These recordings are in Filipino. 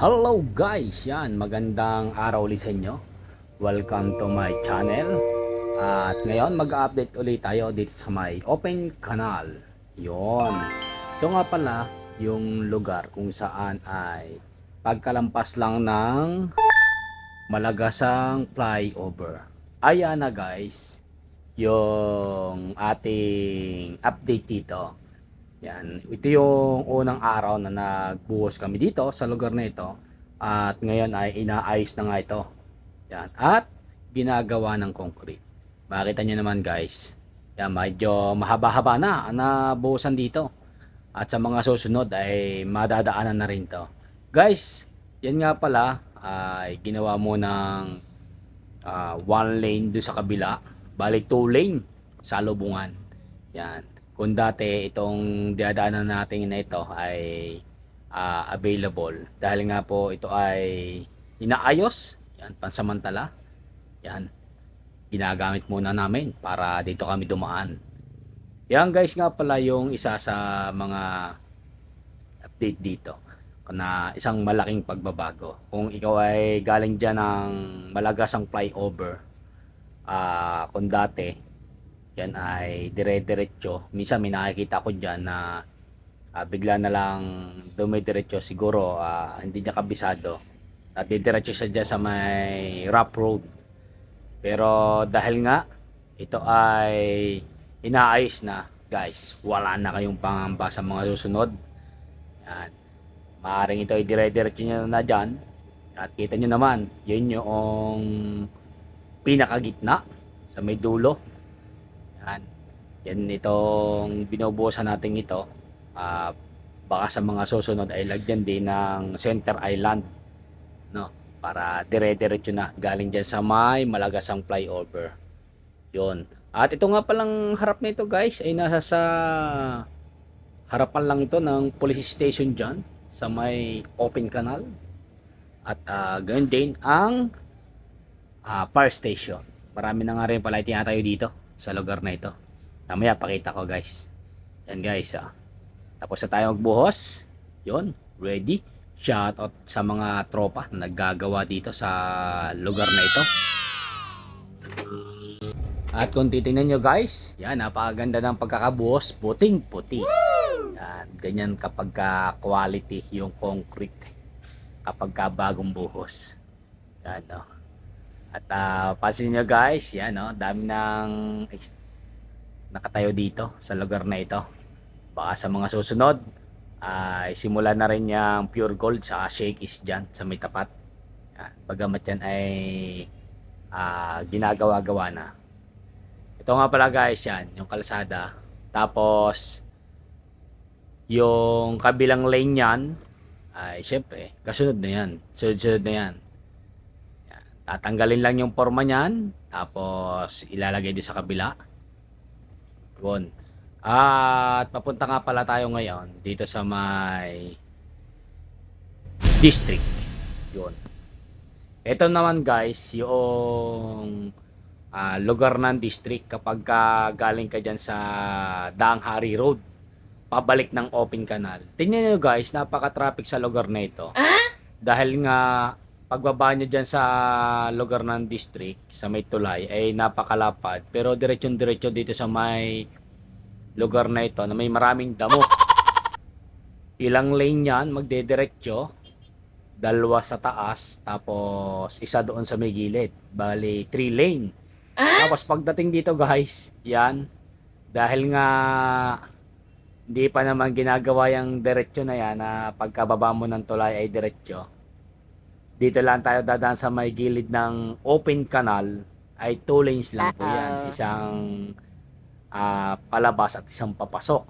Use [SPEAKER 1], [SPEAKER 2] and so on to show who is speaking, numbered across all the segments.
[SPEAKER 1] Hello guys, yan, magandang araw ulit sa inyo. Welcome to my channel. At ngayon mag-update ulit tayo dito sa my open kanal. Yon. Ito nga pala yung lugar kung saan ay pagkalampas lang ng Malagasang flyover. Ayan na guys, yung ating update dito. Yan, ito yung unang araw na nagbuhos kami dito sa lugar na ito. At ngayon ay inaayos na nga ito. Yan, at ginagawa ng concrete. Makita nyo naman guys. Yan, medyo mahaba-haba na nabuhusan dito. At sa mga susunod ay madadaanan na rin to. Guys, yan nga pala ay ginawa mo ng one lane doon sa kabila. Balik 2 lane sa lubungan. Yan. Kung dati itong dadaanan natin na ito ay available dahil nga po ito ay inaayos, yan, pansamantala, yan, ginagamit muna namin para dito kami dumaan. Yan guys nga pala yung isa sa mga update dito na isang malaking pagbabago. Kung ikaw ay galing dyan ng Malagasang flyover, kung dati yan ay dire-diretso. Minsan may nakikita ko dyan na bigla na lang dumidiretso, siguro hindi niya kabisado at didiretso siya dyan sa may rough road. Pero dahil nga ito ay inaayos na guys, wala na kayong pangamba sa mga susunod. Yan. Maaaring ito ay dire-diretso nyo na dyan. At kita nyo naman, yun yung pinakagitna sa may dulo. Yan itong binubuhusan natin ito. Baka sa mga susunod ay lagyan din ng center island, no? Para dire-diretso na galing dyan sa may Malagasang flyover. Yun. At ito nga palang harap na ito guys ay nasa sa harapan lang ito ng police station dyan sa may open canal. At ganyan din ang fire station. Marami na nga rin pala itinatayo dito sa lugar na ito. Mamaya pakita ko guys. Yan guys. Tapos na tayo magbuhos. Yun. Ready. Shout out sa mga tropa na naggagawa dito sa lugar na ito. At kung titingnan nyo guys, yan, napakaganda ng pagkakabuhos. Puting puti. Yan. Ganyan kapag quality yung concrete. Kapag bagong buhos. Yan o. At pansin nyo guys, yan o, dami ng nakatayo dito sa lugar na ito. Baka sa mga susunod ay simula na rin yung pure gold sa shakies dyan sa may tapat. Yan, bagamat yan ay ginagawa-gawa na. Ito nga pala guys, yan, yung kalsada. Tapos yung kabilang lane yan ay syempre kasunod na yan, sunod-sunod na yan. Tatanggalin lang yung forma niyan, tapos ilalagay din sa kabila. Yun. At papunta nga pala tayo ngayon dito sa may district. Yun. Ito naman guys, yung lugar ng district kapag galing ka dyan sa Daang Hari Road, pabalik ng open canal. Tingnan nyo guys, napaka-traffic sa lugar na ito. Dahil nga pagbaba nyo dyan sa lugar ng district, sa may tulay, ay napakalapad. Pero diretsyon-diretso dito sa may lugar na ito na may maraming damo. Ilang lane yan, magdediretso. Dalawa sa taas, tapos isa doon sa may gilid. Bali, 3 lane. Tapos pagdating dito guys, yan, dahil nga hindi pa naman ginagawa yung diretsyo na yan, na pagkababa mo ng tulay ay diretsyo. Dito lang tayo dadaan sa may gilid ng open canal, ay 2 lanes lang po yan. Isang palabas at isang papasok.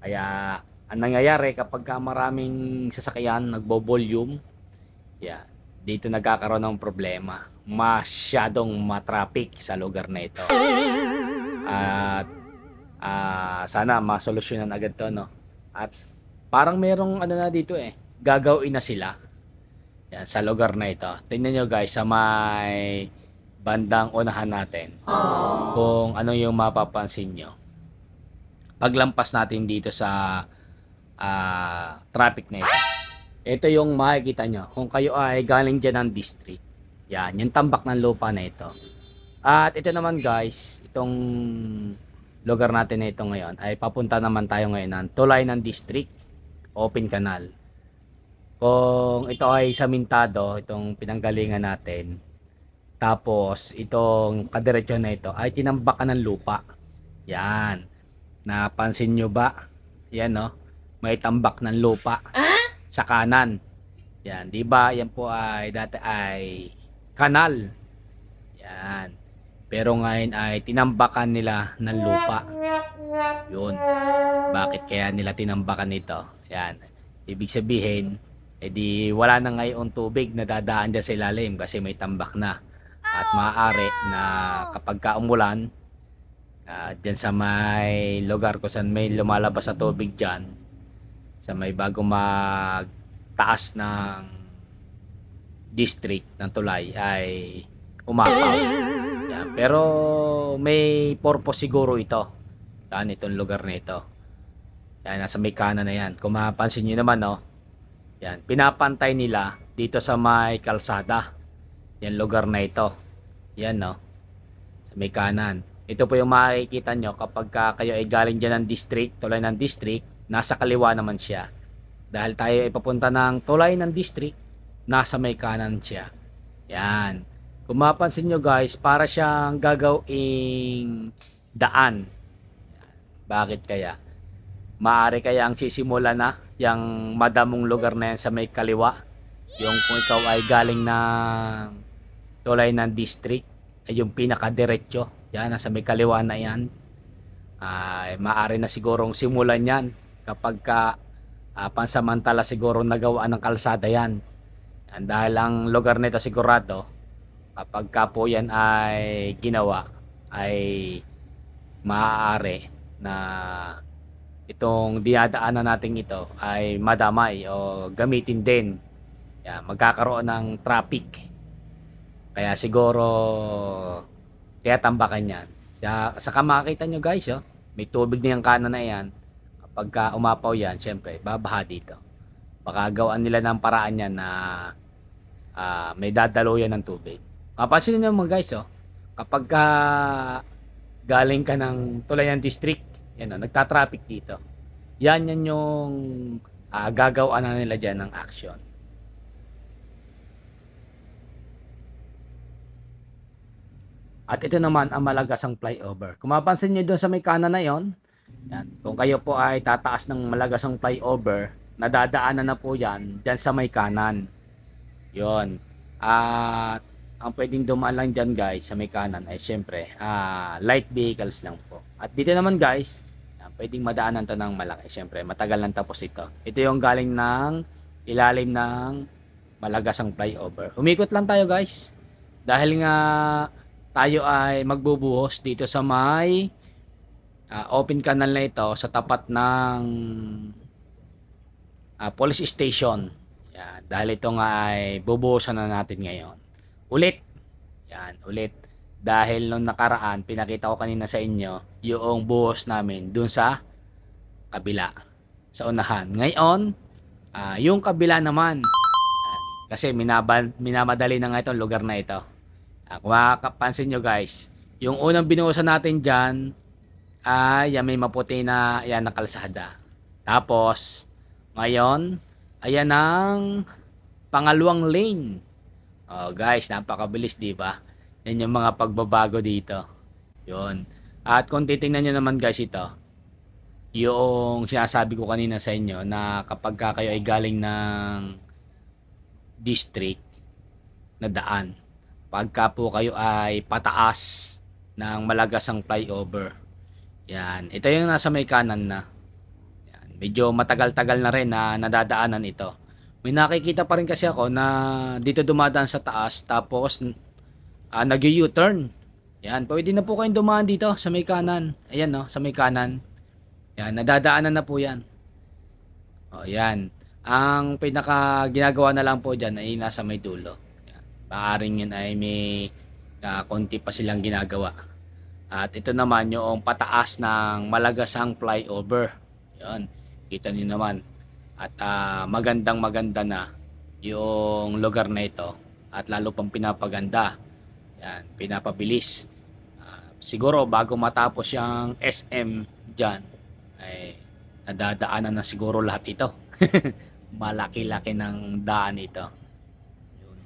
[SPEAKER 1] Kaya ang nangyayari kapag maraming sasakyan, nagbo-volume, yan, dito nagkakaroon ng problema. Masyadong matraffic sa lugar na ito. At sana masolusyonan agad to, no? At parang merong ano na dito gagawin na sila. Yan, sa lugar na ito. Tingnan nyo guys sa may bandang unahan natin. Kung ano yung mapapansin nyo. Paglampas natin dito sa traffic na ito. ito yung makikita nyo kung kayo ay galing dyan ng district. Yan, yung tambak ng lupa na ito. At ito naman guys, itong lugar natin na ito ngayon ay papunta naman tayo ngayon ng tulay ng district, open canal. Kung ito ay samintado, itong pinanggalingan natin, tapos itong kadiretso na ito ay tinambakan ng lupa. Yan. Napansin nyo ba? Yan no. May tambak ng lupa sa kanan. Yan, 'di ba? Yan po ay dati ay kanal. Yan. Pero ngayon ay tinambakan nila ng lupa. 'Yun. Bakit kaya nila tinambakan ito? Yan. Ibig sabihin, edi wala na ngayon tubig na dadaan dyan sa ilalim kasi may tambak na. At maaari na kapag umulan, dyan sa may lugar ko saan may lumalabas sa tubig dyan, sa may bago magtaas ng district ng tulay ay umapaw. Yan. Pero may purpose siguro ito. Yan, itong lugar na ito. Yan, nasa may kanan na yan. Kung mapapansin nyo naman, no, yan, pinapantay nila dito sa may kalsada. Yan lugar na ito. Yan no. Sa may kanan. Ito po yung makikita nyo kapag kayo ay galing dyan ng district, tulay ng district, nasa kaliwa naman siya. Dahil tayo ay papunta ng tulay ng district, nasa may kanan siya. Yan. Kung mapansin nyo guys, para siyang gagawing daan. Bakit kaya? Maaari kaya ang sisimula na yung madamong lugar na yan sa may kaliwa. Yung kung ikaw ay galing ng tulay ng district, ay yung pinakadiretso. Yan, nasa may kaliwa na yan. Maaari na sigurong simulan yan kapag pansamantala siguro nagawa ng kalsada yan. Yan. Dahil ang lugar nito sigurado, kapag po yan ay ginawa, ay maaari na itong dinadaanan natin ito ay madamay o gamitin din. Yan, magkakaroon ng traffic. Kaya siguro kaya tambakan yan. Saka makikita nyo guys, oh, may tubig na yung kanan na yan. Kapag umapaw yan, syempre babaha dito. Baka gawaan nila ng paraan yan na may dadalo yan ng tubig. Mapansin nyo mga guys, oh, kapag galing ka ng tulay ng district, yan, oh, nagta-traffic dito. Yan yung gagawaan na nila dyan ng action. At ito naman ang Malagasang flyover. Kung mapansin nyo doon sa may kanan na yon, yan, kung kayo po ay tataas ng Malagasang flyover, nadadaanan na po yan dyan sa may kanan. Yon. At ang pwedeng dumaan lang dyan guys sa may kanan ay syempre light vehicles lang po. At dito naman guys, pwedeng madaanan to ng malaki. Syempre matagal nang tapos ito. Ito yung galing ng ilalim ng Malagasang flyover. Umikot lang tayo guys. Dahil nga tayo ay magbubuhos dito sa may open canal na ito sa tapat ng police station. Yan, dahil ito nga ay bubuhusan na natin ngayon. Ulit. Yan, ulit. Dahil nung nakaraan, pinakita ko kanina sa inyo yung buhos namin dun sa kabila, sa unahan. Ngayon, yung kabila naman, kasi minamadali na nga itong lugar na ito. Kung makapansin nyo guys, yung unang binuhusan natin dyan ay may maputi na yan na kalsada. Tapos ngayon ayan ang pangalawang lane. Oh guys, napakabilis di ba? Yan yung mga pagbabago dito. Yun. At kung titingnan nyo naman guys ito, yung sinasabi ko kanina sa inyo na kapag kayo ay galing ng district na daan, pagka po kayo ay pataas ng Malagasang flyover, yan, ito yung nasa may kanan na yan, medyo matagal-tagal na rin na nadadaanan ito. May nakikita pa rin kasi ako na dito dumadaan sa taas tapos nag-u-turn. Yan, pwede na po kayong dumaan dito sa may kanan. Ayan no, sa may kanan. Yan, nadadaanan na po yan. O yan, ang pinaka ginagawa na lang po dyan ay nasa may dulo. Maaring yun ay may konti pa silang ginagawa. At ito naman yung pataas ng Malagasang flyover. Yan. Kita niyo naman. At magandang maganda na yung lugar na ito at lalo pang pinapaganda. Yan, pinapabilis. Siguro bago matapos yung SM dyan ay nadadaanan na siguro lahat ito. Malaki-laki ng daan ito. Yun.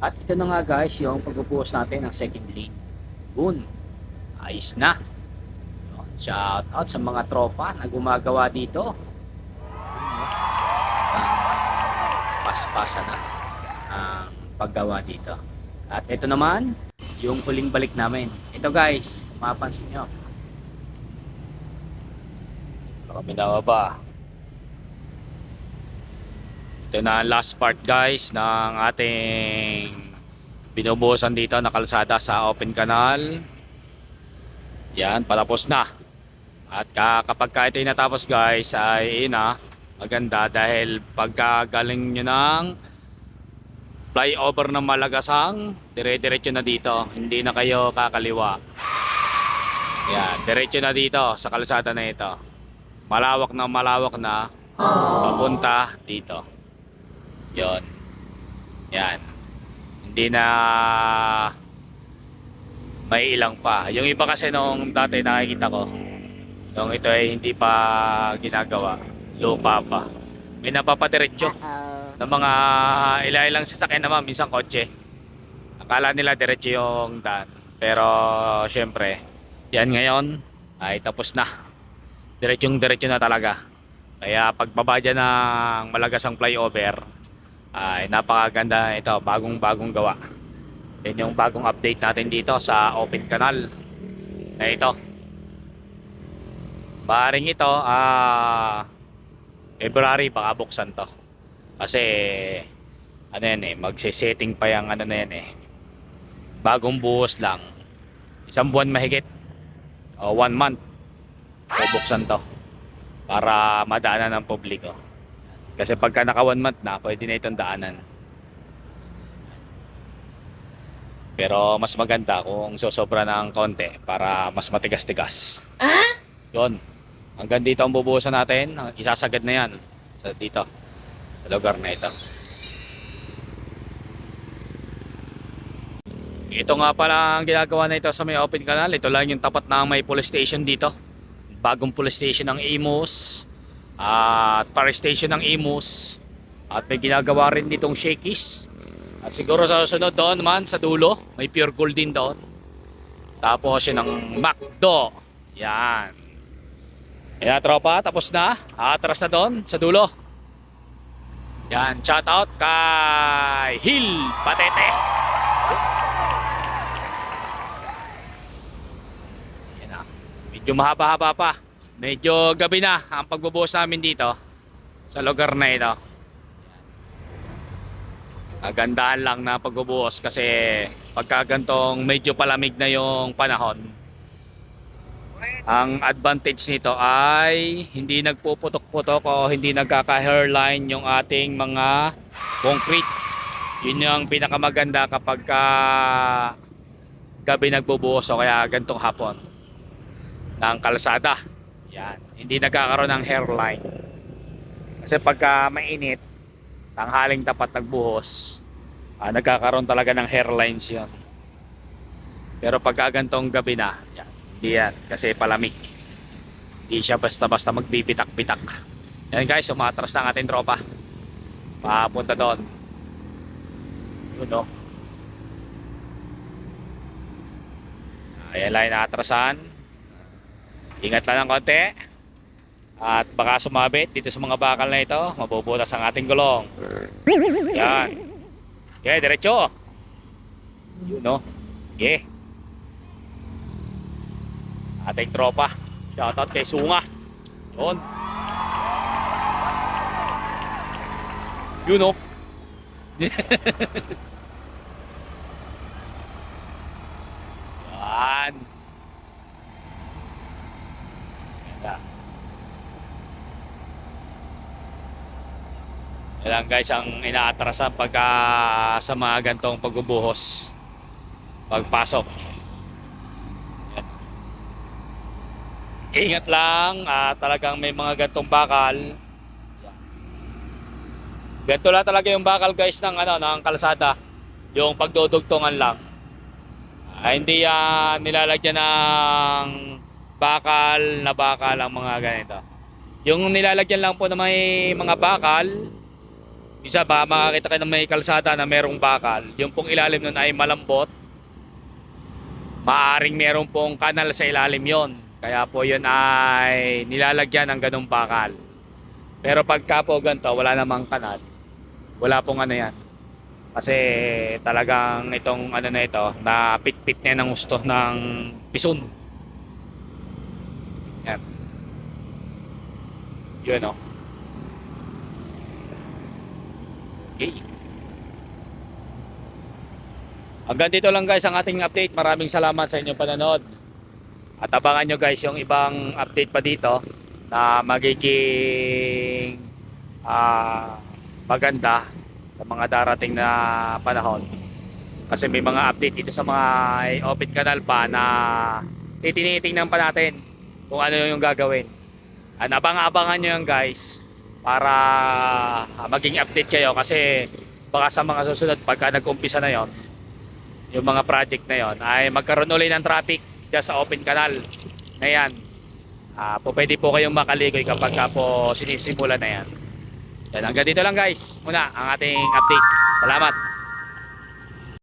[SPEAKER 1] At ito na nga guys yung pagbubuhos natin ng second lane. Yun, ayos na. Shout out sa mga tropa na gumagawa dito. Paspasan na ang paggawa dito. At ito naman yung huling balik namin. Ito guys, mapansin nyo. Kami na ba? Ito na ang last part guys ng ating binubuhusan dito na kalsada sa open canal. Yan, patapos na. At kapag ito natapos guys ay maganda dahil pagkagaling nyo ng flyover ng Malagasang, dire-diretso na dito, hindi na kayo kakaliwa. Yan, diretso na dito sa kalsada na ito. Malawak na papunta dito. Yon. Yan. Hindi na may ilang pa. Yung iba kasi nung dati nakikita ko, nung ito ay hindi pa ginagawa, lupa pa. May napapadiretso ng mga ilang sasakyan naman, minsan kotse. Akala nila diretso yung daan. Pero syempre, yan ngayon ay tapos na. Diretso na talaga. Kaya pagbaba dyan ng Malagasang flyover, ay napakaganda ito, bagong gawa. Yan yung bagong update natin dito sa open canal na ito. Maaaring ito February baka buksan to. Kasi magse-setting pa yung na yan bagong buhos lang. Isang buwan mahigit o 1 month bubuksan to para madaanan ng publiko. Kasi pagka naka 1 month na, pwede na itong daanan. Pero mas maganda kung sosobra ng konti para mas matigas-tigas. Yun. Hanggang dito ang bubuhusan natin. Isasagad na yan dito sa lugar na ito. Ito nga pala ang ginagawa na ito sa may open canal. Ito lang yung tapat na may police station dito. Bagong police station ng Imus at fire station ng Imus. At may ginagawa rin ditong Shakey's. At siguro sa susunod doon naman sa dulo, may Pure Gold din doon. Tapos yun ang McDo. Yan. Yan tropa, tapos na. Atras na doon sa dulo. Yan, shout out kay Hill Patete. Yan na. Medyo mahaba-haba pa. Medyo gabi na ang pagbubuhos namin dito sa lugar na ito. Gandahan lang na pagbubuhos kasi pagka gantong medyo palamig na yung panahon, ang advantage nito ay hindi nagpuputok-putok o hindi nagkaka-hairline yung ating mga concrete. Yun yung pinakamaganda kapag gabi nagbubuhos o kaya gantong hapon ng kalsada. Yan, hindi nagkakaroon ng hairline. Kasi pagka mainit, tanghaling tapat nagbuhos, nagkakaroon talaga ng hairlines yun. Pero pagka gantong gabi na, yan, hindi yan, kasi palamig. Hindi siya basta-basta magbibitak-bitak. Yan guys, umatras na ang ating tropa. Papunta doon. Yun o. Ayan lang yung naatrasan. Ingat lang ng konti. At baka sumabit dito sa mga bakal na ito, mabubutas ang ating gulong. Yan. Okay, diretso. Yun o. Okay. Ating tropa. Shoutout kay Sunga. Yun. Yun o. Yan. Yan. Yan lang guys ang inaatrasan pagka sa mga gantong pagbubuhos. Pagpasok. Yan. Ingat lang, talagang may mga gantong bakal. Ganito lang talaga yung bakal guys ng ng kalsada. Yung pagdudugtungan lang. Hindi yan nilalagyan ng bakal ang mga ganito. Yung nilalagyan lang po ng may mga bakal, isa ba makakita kayo ng may kalsada na merong bakal. Yung pong ilalim nun ay malambot. Maaring meron pong kanal sa ilalim yon. Kaya po yun ay nilalagyan ng ganong bakal. Pero pagka po ganito, wala namang kanal. Wala pong ano yan. Kasi talagang itong ano na ito, na pit-pit niya ng gusto ng pison. Yan. Yun o. Okay. Hanggang dito lang guys ang ating update. Maraming salamat sa inyong panonood. At abangan nyo guys yung ibang update pa dito na magiging maganda sa mga darating na panahon. Kasi may mga update dito sa mga open canal pa na tinitingnan pa natin kung ano yung gagawin. Abang-abangan nyo yan guys para maging update kayo kasi baka sa mga susunod pagka nag-umpisa na yon yung mga project na yon ay magkaroon ulit ng traffic dyan sa open canal na yan. Pwede po kayong makaligoy kapag po sinisimulan na yan. Yan, hanggang dito lang guys muna ang ating update. Salamat.